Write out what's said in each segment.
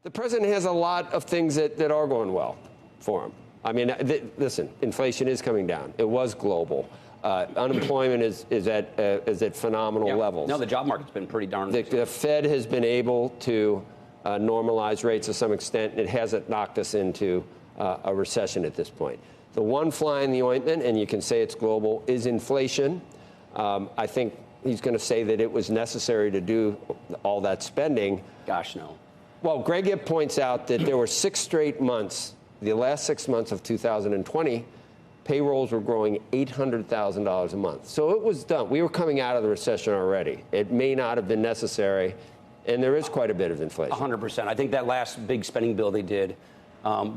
The president has a lot of things that are going well for him. I mean, listen, inflation is coming down. It was global. Unemployment is at phenomenal levels. No, the job market's been pretty darn good. The Fed has been able to normalize rates to some extent, and it hasn't knocked us into a recession at this point. The one fly in the ointment, and you can say it's global, is inflation. I think he's going to say that it was necessary to do all that spending. Gosh, no. Well, Greg Ip points out that there were 6 straight months, the last 6 months of 2020, payrolls were growing $800,000 a month. So it was done. We were coming out of the recession already. It may not have been necessary, and there is quite a bit of inflation. 100%. I think that last big spending bill they did,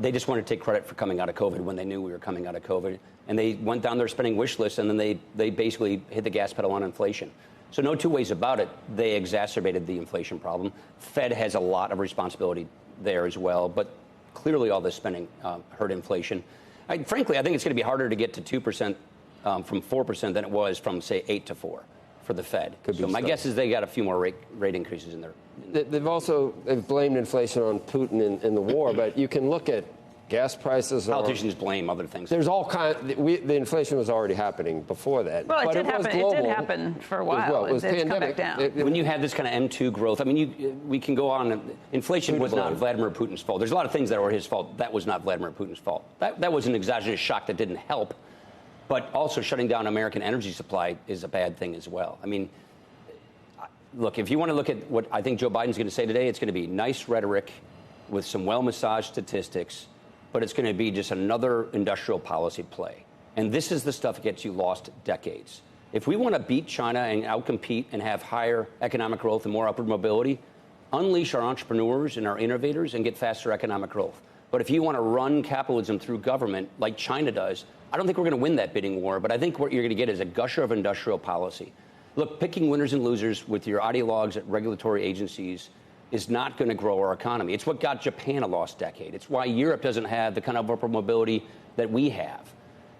they just wanted to take credit for coming out of COVID when they knew we were coming out of COVID. And they went down their spending wish list, and then they basically hit the gas pedal on inflation. So no two ways about it. They exacerbated the inflation problem. Fed has a lot of responsibility there as well, but clearly all this spending hurt inflation. Frankly, I think it's going to be harder to get to 2% from 4% than it was from, say, 8 to 4 for the Fed. So my guess is they got a few more rate increases in there. They've blamed inflation on Putin in the war, but you can look at gas prices. Politicians blame other things. There's all the inflation was already happening before that. Well, but it did happen for a while. It was pandemic. Come back down. When you have this kind of M2 growth, I mean, we can go on. Inflation was not Vladimir Putin's fault. There's a lot of things that were his fault. That was not Vladimir Putin's fault. That was an exogenous shock that didn't help. But also shutting down American energy supply is a bad thing as well. I mean, look, if you want to look at what I think Joe Biden's going to say today, it's going to be nice rhetoric with some well-massaged statistics, but it's going to be just another industrial policy play. And this is the stuff that gets you lost decades. If we want to beat China and outcompete and have higher economic growth and more upward mobility, unleash our entrepreneurs and our innovators and get faster economic growth. But if you want to run capitalism through government like China does, I don't think we're going to win that bidding war, but I think what you're going to get is a gusher of industrial policy. Look, picking winners and losers with your ideologues at regulatory agencies is not going to grow our economy. It's what got Japan a lost decade. It's why Europe doesn't have the kind of upward mobility that we have.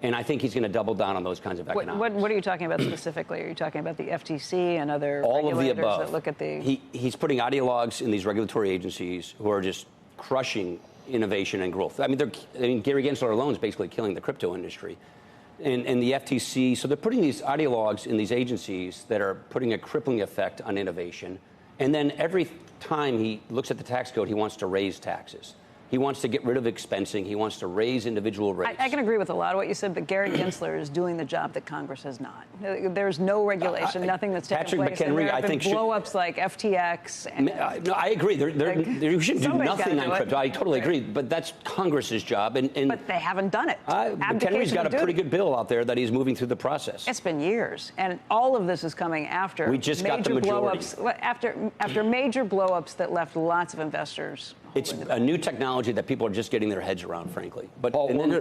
And I think he's going to double down on those kinds of economics. What are you talking about specifically? Are you talking about the FTC and other all of the above that look at the... He's putting ideologues in these regulatory agencies who are just crushing innovation and growth. I mean, Gary Gensler alone is basically killing the crypto industry. And the FTC, so they're putting these ideologues in these agencies that are putting a crippling effect on innovation. And then every time he looks at the tax code, he wants to raise taxes. He wants to get rid of expensing. He wants to raise individual rates. I can agree with a lot of what you said, but Gary Gensler is doing the job that Congress has not. There's no regulation, nothing that's taken place. Patrick McHenry, I think, blow-ups like FTX. And, no, I agree. You shouldn't do nothing on crypto. I totally agree. But that's Congress's job. But they haven't done it. McHenry's got a pretty good bill out there that he's moving through the process. It's been years, and all of this is coming after we just got the majority. After major blow-ups that left lots of investors. It's a new technology that people are just getting their heads around, frankly. But Paul, we're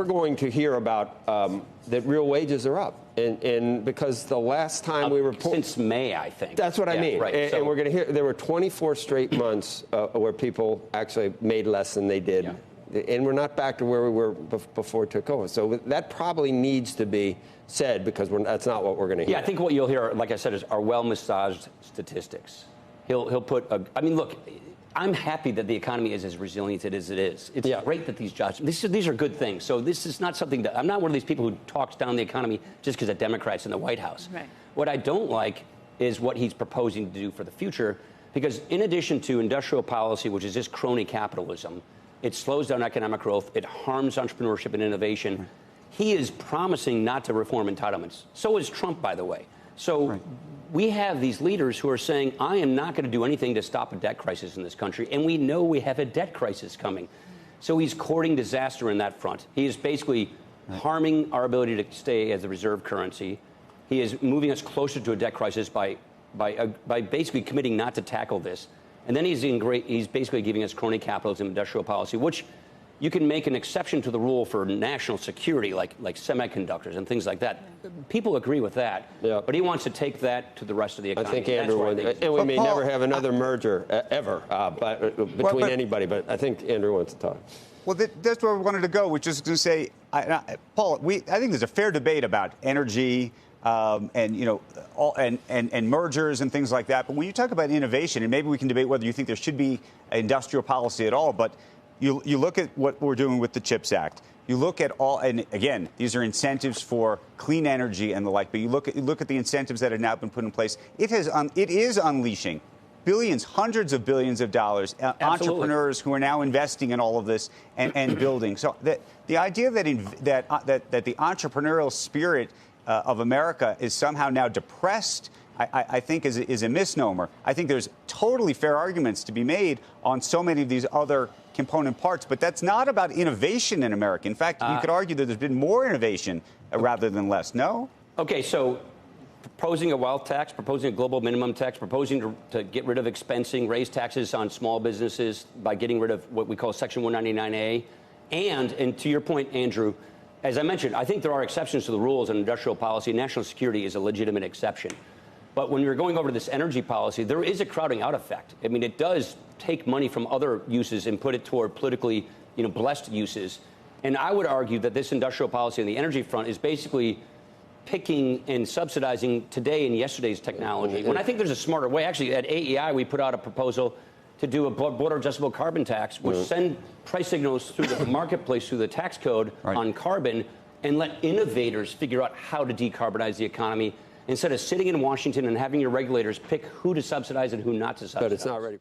going to hear about that real wages are up, and because the last time we reported since May, I think. That's what I mean. Right. And we're going to hear there were 24 straight months where people actually made less than they did, and we're not back to where we were before it took over. So that probably needs to be said because that's not what we're going to hear. Yeah, I think what you'll hear, like I said, is our well-massaged statistics. He'll put I mean, look, I'm happy that the economy is as resilient as it is. It's great that these jobs, these are good things. So this is not something that, I'm not one of these people who talks down the economy just because of Democrats in the White House. Right. What I don't like is what he's proposing to do for the future, because in addition to industrial policy, which is just crony capitalism, it slows down economic growth, it harms entrepreneurship and innovation. Right. He is promising not to reform entitlements. So is Trump, by the way. So we have these leaders who are saying, I am not going to do anything to stop a debt crisis in this country. And we know we have a debt crisis coming. So he's courting disaster in that front. He is basically harming our ability to stay as the reserve currency. He is moving us closer to a debt crisis by basically committing not to tackle this. And then he's basically giving us crony capitalism, industrial policy, which you can make an exception to the rule for national security, like semiconductors and things like that. People agree with that. Yeah. But he wants to take that to and the economy. I think Andrew would. And we may never have another merger ever between anybody, but I think Andrew wants to talk. Well, that's where we wanted to go, which is to say, Paul, I think there's a fair debate about energy, and and mergers and things like that. But when you talk about innovation, and maybe we can debate whether you think there should be industrial policy at all, but you look at what we're doing with the CHIPS Act. You look at all, and again, these are incentives for clean energy and the like. But you look at the incentives that have now been put in place. It is unleashing billions, hundreds of billions of dollars, entrepreneurs who are now investing in all of this and building. So the idea that the entrepreneurial spirit of America is somehow now depressed, I think is a misnomer. I think there's totally fair arguments to be made on so many of these other component parts, but that's not about innovation in America. In fact, you could argue that there's been more innovation rather than less. No? Okay, so proposing a wealth tax, proposing a global minimum tax, proposing to get rid of expensing, raise taxes on small businesses by getting rid of what we call Section 199A. And to your point, Andrew, as I mentioned, I think there are exceptions to the rules in industrial policy. National security is a legitimate exception. But when you're going over to this energy policy, there is a crowding out effect. I mean, it does take money from other uses and put it toward politically, blessed uses. And I would argue that this industrial policy on the energy front is basically picking and subsidizing today and yesterday's technology. When I think there's a smarter way, actually, at AEI, we put out a proposal to do a border adjustable carbon tax, which send price signals through the marketplace, through the tax code on carbon, and let innovators figure out how to decarbonize the economy instead of sitting in Washington and having your regulators pick who to subsidize and who not to subsidize. But it's not ready.